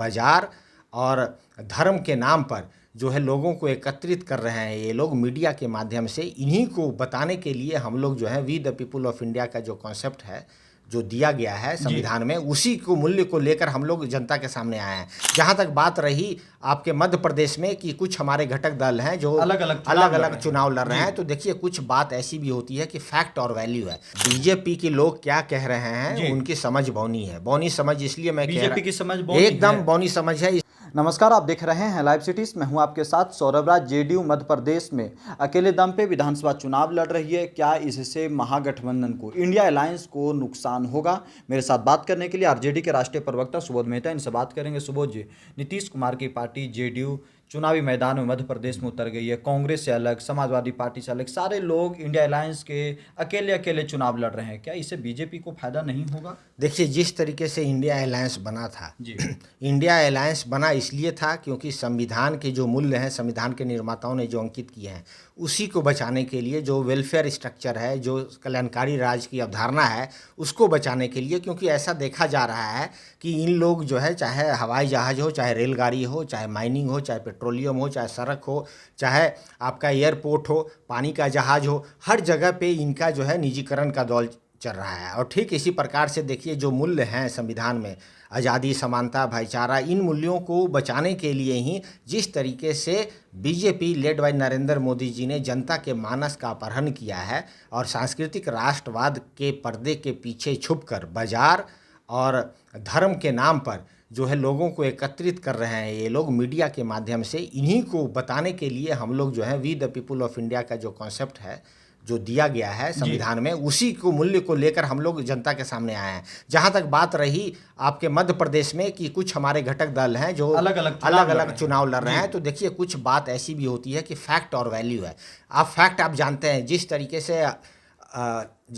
बाजार और धर्म के नाम पर जो है लोगों को एकत्रित कर रहे हैं ये लोग मीडिया के माध्यम से। इन्हीं को बताने के लिए हम लोग जो है we the people of India का जो कॉन्सेप्ट है, जो दिया गया है संविधान में, उसी को मूल्य को लेकर हम लोग जनता के सामने आए हैं। जहां तक बात रही आपके मध्य प्रदेश में कि कुछ हमारे घटक दल हैं जो अलग अलग चुनाव लड़ रहे हैं, तो देखिए कुछ बात ऐसी भी होती है कि फैक्ट और वैल्यू है। बीजेपी के लोग क्या कह रहे हैं उनकी समझ बौनी है। बौनी समझ इसलिए मैं कह रहा हूं, एकदम बौनी समझ है। नमस्कार, आप देख रहे हैं लाइव सिटीज। मैं हूं आपके साथ सौरभ राज। जेडीयू मध्य प्रदेश में अकेले दम पे विधानसभा चुनाव लड़ रही है। क्या इससे महागठबंधन को, इंडिया अलायंस को नुकसान होगा? मेरे साथ बात करने के लिए आरजेडी के राष्ट्रीय प्रवक्ता सुबोध मेहता, इनसे बात करेंगे। सुबोध जी, नीतीश कुमार की पार्टी जेडीयू चुनावी मैदान में मध्य प्रदेश में उतर गई है। कांग्रेस से अलग, समाजवादी पार्टी से अलग, सारे लोग इंडिया अलायंस के अकेले चुनाव लड़ रहे हैं। क्या इससे बीजेपी को फायदा नहीं होगा? देखिए, जिस तरीके से इंडिया अलायंस बना था इंडिया अलायंस बना इसलिए था क्योंकि संविधान के जो मूल्य हैं, संविधान के निर्माताओं ने जो अंकित किए हैं, उसी को बचाने के लिए, जो वेलफेयर स्ट्रक्चर है, जो कल्याणकारी राज की अवधारणा है, उसको बचाने के लिए। क्योंकि ऐसा देखा जा रहा है कि इन लोग जो है, चाहे हवाई जहाज़ हो, चाहे रेलगाड़ी हो, चाहे माइनिंग हो, चाहे पेट्रोलियम हो, चाहे सड़क हो, चाहे आपका एयरपोर्ट हो, पानी का जहाज़ हो, हर जगह पे इनका जो है निजीकरण का दौर चल रहा है। और ठीक इसी प्रकार से देखिए, जो मूल्य हैं संविधान में, आज़ादी, समानता, भाईचारा, इन मूल्यों को बचाने के लिए ही जिस तरीके से BJP led by Narendra Modi ji ने जनता के मानस का अपहरण किया है और सांस्कृतिक राष्ट्रवाद के पर्दे के पीछे छुपकर बाजार और धर्म के नाम पर जो है लोगों को एकत्रित कर रहे हैं ये लोग मीडिया के माध्यम से, इन्हीं को बताने के लिए हम लोग जो है we the people of India का जो कॉन्सेप्ट है, जो दिया गया है संविधान में, उसी को मूल्य को लेकर हम लोग जनता के सामने आए हैं। जहां तक बात रही आपके मध्य प्रदेश में कि कुछ हमारे घटक दल हैं जो अलग अलग चुनाव लड़ रहे हैं, तो देखिए कुछ बात ऐसी भी होती है कि फैक्ट और वैल्यू है। आप जानते हैं, जिस तरीके से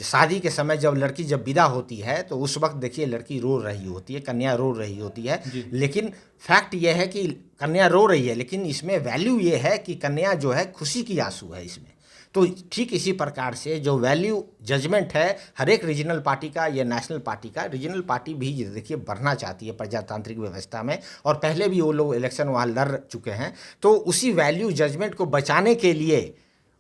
शादी के समय जब लड़की विदा होती है तो उस वक्त देखिए लड़की रो रही होती है, कन्या रो रही होती है, लेकिन फैक्ट यह है कि कन्या रो रही है, लेकिन इसमें वैल्यू ये है कि कन्या जो है खुशी की आंसू है इसमें। तो ठीक इसी प्रकार से जो वैल्यू जजमेंट है हर एक रीजनल पार्टी का या नेशनल पार्टी का, रीजनल पार्टी भी देखिए बढ़ना चाहती है प्रजातांत्रिक व्यवस्था में, और पहले भी वो लोग इलेक्शन वहाँ लड़ चुके हैं। तो उसी वैल्यू जजमेंट को बचाने के लिए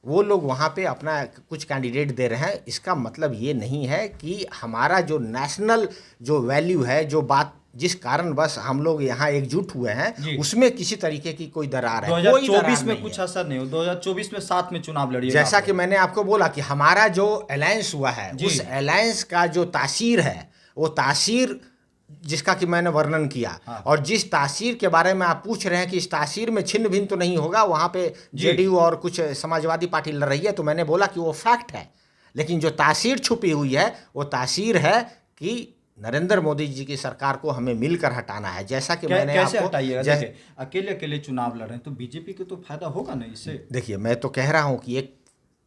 वो लोग वहाँ पे अपना कुछ कैंडिडेट दे रहे हैं। इसका मतलब ये नहीं है कि हमारा जो नेशनल जो वैल्यू है, जो बात जिस कारण बस हम लोग यहाँ एकजुट हुए हैं, उसमें किसी तरीके की कोई दरार है। 2024 में कुछ असर नहीं हो। 2024 में साथ में चुनाव लड़िए। जैसा कि मैंने आपको बोला कि हमारा जो अलायंस हुआ है, उस अलायंस का जो तासीर है, वो तासीर जिसका कि मैंने वर्णन किया, और जिस तासीर के बारे में आप पूछ रहे हैं कि इस तासीर में छिन्न भिन्न तो नहीं होगा, वहाँ पे जेडीयू और कुछ समाजवादी पार्टी लड़ रही है, तो मैंने बोला कि वो फैक्ट है। लेकिन जो तासीर छुपी हुई है, वो तासीर है कि नरेंद्र मोदी जी की सरकार को हमें मिलकर हटाना है। जैसा कि मैंने कैसे हटाइएगा? अकेले चुनाव लड़ रहे हैं तो बीजेपी को तो फायदा होगा ना इससे। देखिए, मैं तो कह रहा हूं कि एक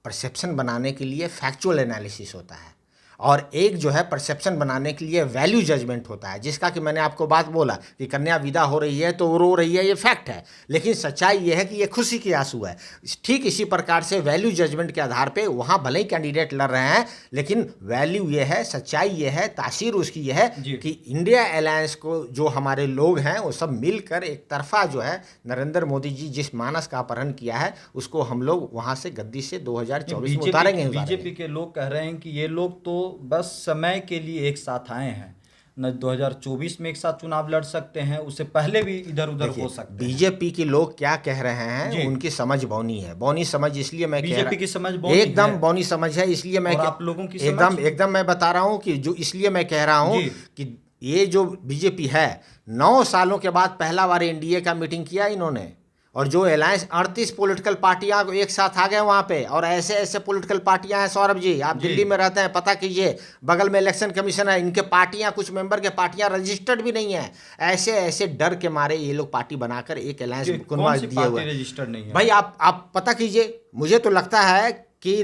परसेप्शन बनाने के लिए फैक्चुअल एनालिसिस होता है, और एक जो है परसेप्शन बनाने के लिए वैल्यू जजमेंट होता है, जिसका कि मैंने आपको बात बोला कि कन्या विदा हो रही है तो वो रो रही है, ये फैक्ट है। लेकिन सच्चाई ये है कि ये खुशी की आंसू है। ठीक इसी प्रकार से वैल्यू जजमेंट के आधार पे वहाँ भले ही कैंडिडेट लड़ रहे हैं, लेकिन वैल्यू ये है, सच्चाई ये है, तासीर उसकी ये है कि इंडिया अलायंस को जो हमारे लोग हैं वो सब मिलकर एक तरफा जो है नरेंद्र मोदी जी जिस मानस का अपहरण किया है, उसको हम लोग वहाँ से गद्दी से 2024 में उतारेंगे। बीजेपी के लोग कह रहे हैं कि ये लोग तो बस समय के लिए एक साथ आए हैं, न 2024 में एक साथ चुनाव लड़ सकते हैं, उससे पहले भी इधर उधर हो सकते हैं। बीजेपी के लोग क्या कह रहे हैं उनकी समझ बौनी है। बौनी समझ इसलिए मैं बीजेपी की समझ एकदम बौनी समझ है, इसलिए मैं आप लोगों की एकदम मैं बता रहा हूं कि जो इसलिए मैं कह रहा हूं कि ये जो बीजेपी है 9 सालों के बाद पहला बार एनडीए का मीटिंग किया इन्होंने, और जो अलायंस 38 पॉलिटिकल पार्टियां एक साथ आ गए वहाँ पे, और ऐसे ऐसे पॉलिटिकल पार्टियां हैं। सौरभ जी, आप दिल्ली में रहते हैं, पता कीजिए, बगल में इलेक्शन कमीशन है, इनके पार्टियां, कुछ मेंबर के पार्टियां रजिस्टर्ड भी नहीं है। ऐसे ऐसे डर के मारे ये लोग पार्टी बनाकर एक अलायंस दिए हुए रजिस्टर्ड नहीं है। भाई आप पता कीजिए, मुझे तो लगता है कि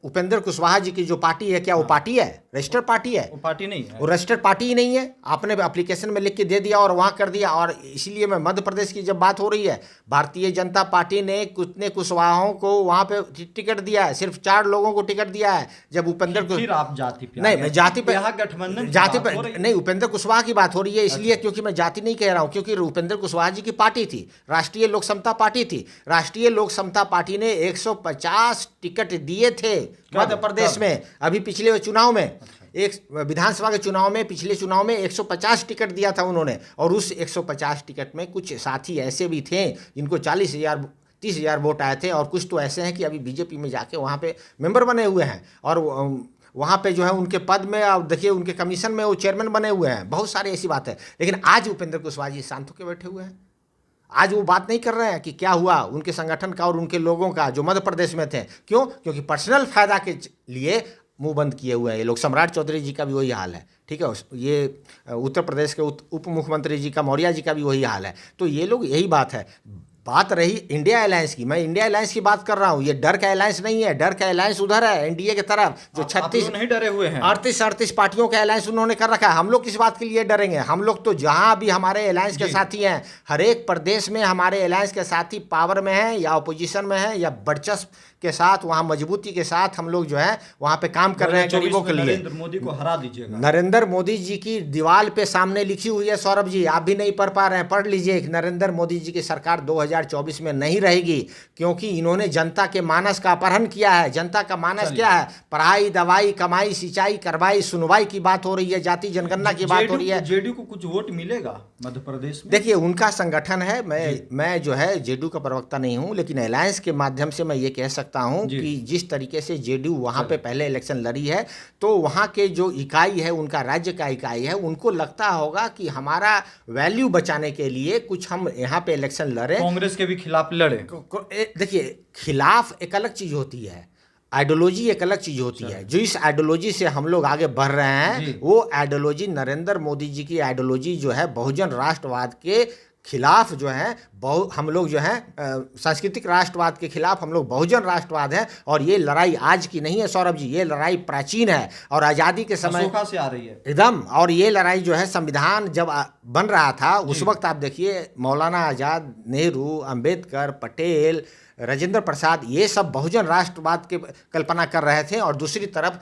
उपेंद्र कुशवाहा जी की जो पार्टी है, क्या वो पार्टी है? रजिस्टर्ड पार्टी है? वो पार्टी नहीं है, वो रजिस्टर्ड पार्टी ही नहीं है। आपने एप्लीकेशन में लिख के दे दिया और वहाँ कर दिया। और इसीलिए मैं मध्य प्रदेश की जब बात हो रही है, भारतीय जनता पार्टी ने कितने कुशवाहाओं को वहाँ पे टिकट दिया है? सिर्फ 4 लोगों को टिकट दिया है। जब उपेंद्र फिर आप जाति पे नहीं, मैं जाति पे, यहाँ गठबंधन की जाति बात हो पे रही नहीं, उपेंद्र कुशवाहा की बात हो रही है। इसलिए क्योंकि मैं जाति नहीं कह रहा हूँ, क्योंकि उपेंद्र कुशवाहा जी की पार्टी थी, राष्ट्रीय लोक समता पार्टी थी। राष्ट्रीय लोक समता पार्टी ने 150 टिकट दिए थे मध्य प्रदेश में। अभी पिछले चुनाव में, एक विधानसभा के चुनाव में, पिछले चुनाव में 150 टिकट दिया था उन्होंने। और उस 150 टिकट में कुछ साथी ऐसे भी थे जिनको 40,000 30,000 वोट आए थे। और कुछ तो ऐसे हैं कि अभी बीजेपी में जाके वहाँ पे मेंबर बने हुए हैं और वहाँ पे जो है उनके पद में, और देखिए उनके कमीशन में वो चेयरमैन बने हुए हैं। बहुत सारी ऐसी बात है। लेकिन आज उपेंद्र कुशवाहा जी शांत होकर बैठे हुए हैं। आज वो बात नहीं कर रहे हैं कि क्या हुआ उनके संगठन का और उनके लोगों का जो मध्य प्रदेश में थे। क्यों? क्योंकि पर्सनल फायदा के लिए मुंह बंद किए हुए हैं ये लोग। सम्राट चौधरी जी का भी वही हाल है, ठीक है। ये उत्तर प्रदेश के उप मुख्यमंत्री जी का, मौर्य जी का भी वही हाल है। तो ये लोग, यही बात है। बात रही इंडिया अलायंस की, मैं इंडिया अलायंस की बात कर रहा हूँ। ये डर का अलायंस नहीं है। डर का अलायंस उधर है एनडीए की तरफ, जो 36 नहीं डरे हुए हैं। 38 पार्टियों का अलायंस उन्होंने कर रखा है। हम लोग किस बात के लिए डरेंगे? हम लोग तो जहां भी हमारे अलायंस के साथी हैं, हर एक प्रदेश में हमारे अलायंस के साथी पावर में हैं या अपोजिशन में हैं या वर्चस्व के साथ, वहां मजबूती के साथ हम लोग जो है वहां पे काम कर रहे हैं गरीबों के लिए। नरेंद्र मोदी को हरा दीजिएगा। नरेंद्र मोदी जी की दीवार पे सामने लिखी हुई है, सौरभ जी, आप भी नहीं पढ़ पा रहे हैं, पढ़ लीजिए। नरेंद्र मोदी जी की सरकार 2024 में नहीं रहेगी, क्योंकि इन्होंने जनता के मानस का अपहरण किया है। जनता का मानस क्या है? पढ़ाई, दवाई, कमाई, सिंचाई, करवाई, सुनवाई की बात हो रही है, जाति जनगणना की बात हो रही है। जेडीयू को कुछ वोट मिलेगा मध्य प्रदेश में? देखिए, उनका संगठन है। मैं जो है जेडीयू का प्रवक्ता नहीं हूं, लेकिन अलायंस के माध्यम से मैं ये कह सकता हूं कि जिस तरीके से जेडीयू वहां पे पहले इलेक्शन लड़ी है, तो वहां के जो इकाई है, उनका राज्य का इकाई है, उनको लगता होगा कि हमारा वैल्यू बचाने के लिए कुछ हम यहाँ पे इलेक्शन लड़े, कांग्रेस के भी खिलाफ लड़े। देखिए, खिलाफ एक अलग चीज होती है, आइडियोलॉजी एक अलग चीज होती है। जो इस आइडियोलॉजी से हम लोग आगे बढ़ रहे हैं, वो आइडियोलॉजी, नरेंद्र मोदी जी की आइडियोलॉजी जो है बहुजन राष्ट्रवाद के खिलाफ जो है, हम लोग जो है सांस्कृतिक राष्ट्रवाद के खिलाफ हम लोग बहुजन राष्ट्रवाद है। और ये लड़ाई आज की नहीं है सौरभ जी, ये लड़ाई प्राचीन है और आज़ादी के समय से आ रही है एकदम। और ये लड़ाई जो है, संविधान जब बन रहा था उस वक्त आप देखिए, मौलाना आज़ाद, नेहरू, अंबेडकर, पटेल, राजेंद्र प्रसाद, ये सब बहुजन राष्ट्रवाद के कल्पना कर रहे थे। और दूसरी तरफ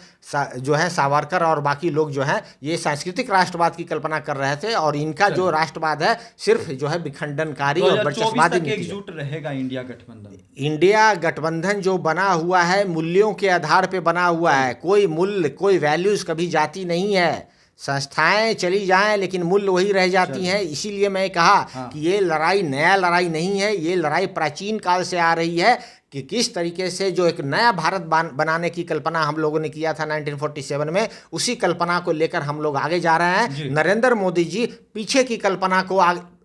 जो है सावरकर और बाकी लोग जो हैं, ये सांस्कृतिक राष्ट्रवाद की कल्पना कर रहे थे। और इनका जो राष्ट्रवाद है सिर्फ जो है विखंडनकारी और वर्चस्ववादी नीति। एकजुट रहेगा इंडिया गठबंधन। इंडिया गठबंधन जो बना हुआ है, मूल्यों के आधार पे बना हुआ है। कोई मूल्य, कोई वैल्यूज कभी जाती नहीं है। संस्थाएं चली जाएं लेकिन मूल्य वही रह जाती हैं। इसीलिए मैं कहा कि ये लड़ाई नया लड़ाई नहीं है, ये लड़ाई प्राचीन काल से आ रही है कि किस तरीके से जो एक नया भारत बनाने की कल्पना हम लोगों ने किया था 1947 में, उसी कल्पना को लेकर हम लोग आगे जा रहे हैं। नरेंद्र मोदी जी पीछे की कल्पना को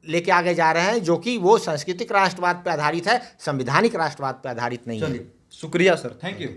लेके आगे जा रहे हैं, जो कि वो सांस्कृतिक राष्ट्रवाद पर आधारित है, संवैधानिक राष्ट्रवाद पर आधारित नहीं है। शुक्रिया सर, थैंक यू।